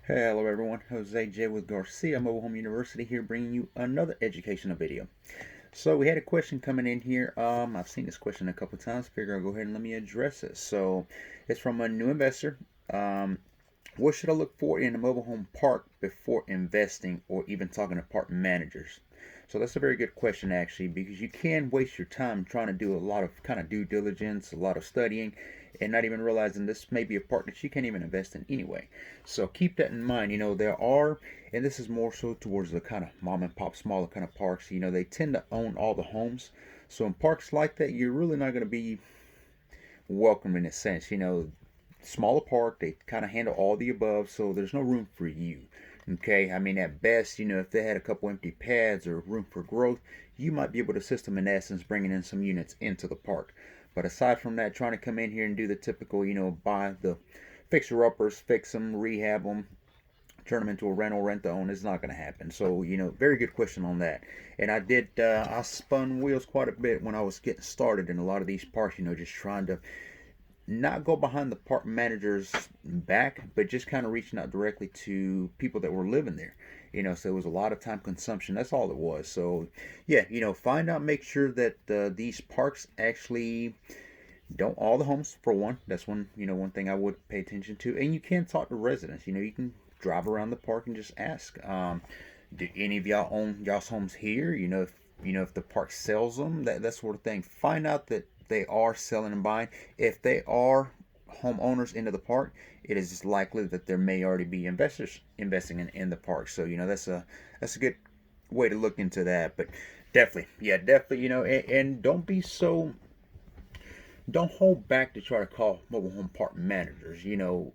Hello everyone, Jose J with Garcia Mobile Home University here bringing you another educational video. So we had a question coming in here. I've seen this question a couple times. Figure I'll go ahead and let me address it. So it's from a new investor. What should I look for in a mobile home park before investing or even talking to park managers? So that's a very good question actually, because you can waste your time trying to do a lot of kind of due diligence, a lot of studying, and not even realizing this may be a park that you can't even invest in anyway. So keep that in mind. There are, and this is more so towards the kind of mom and pop, smaller kind of parks. They tend to own all the homes. So in parks like that, you're really not going to be welcome in a sense. Smaller park, they kind of handle all the above, so there's no room for you. Okay, I mean, at best, if they had a couple empty pads or room for growth, you might be able to assist them in essence, bringing in some units into the park. But aside from that, trying to come in here and do the typical, buy the fixer uppers, fix them, rehab them, turn them into a rental, rent to own is not going to happen. So, very good question on that. And I spun wheels quite a bit when I was getting started in a lot of these parks, just trying to not go behind the park manager's back, but just kind of reaching out directly to people that were living there. So it was a lot of time consumption. That's all it was. So, yeah, find out, make sure that these parks actually don't all the homes for one. That's one thing I would pay attention to. And you can talk to residents. You can drive around the park and just ask, do any of y'all own y'all's homes here? If the park sells them, that sort of thing. Find out that they are selling and buying. If they are homeowners into the park, it is likely that there may already be investors investing in the park. So that's a good way to look into that. But definitely, yeah, definitely, and don't hold back to try to call mobile home park managers.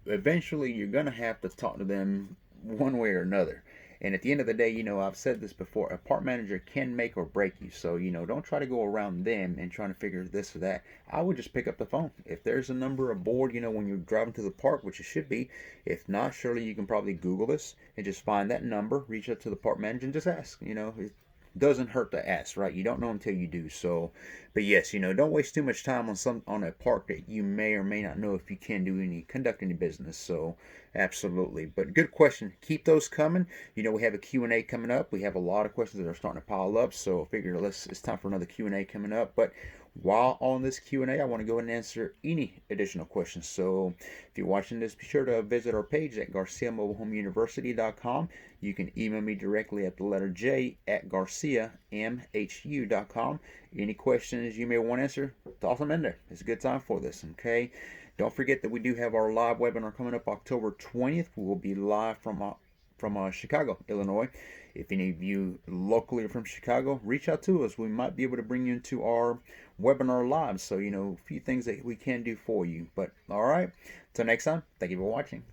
Eventually you're gonna have to talk to them one way or another. And at the end of the day, I've said this before, a park manager can make or break you. So, don't try to go around them and trying to figure this or that. I would just pick up the phone. If there's a number aboard, when you're driving to the park, which it should be. If not, surely you can probably Google this and just find that number, reach out to the park manager and just ask. It doesn't hurt to ask, right? You don't know until you do. So, but yes, don't waste too much time on a park that you may or may not know if you can conduct any business. So, absolutely. But good question. Keep those coming. We have a Q&A coming up. We have a lot of questions that are starting to pile up. So, I figure it's time for another Q&A coming up. But while on this Q&A, I want to go ahead and answer any additional questions. So if you're watching this, be sure to visit our page at GarciaMobileHomeUniversity.com. You can email me directly at the letter J at GarciaMHU.com. Any questions you may want to answer, toss them in there. It's a good time for this, okay? Don't forget that we do have our live webinar coming up October 20th. We will be live from Chicago, Illinois. If any of you locally are from Chicago, reach out to us. We might be able to bring you into our webinar live. So, a few things that we can do for you. But all right, till next time, thank you for watching.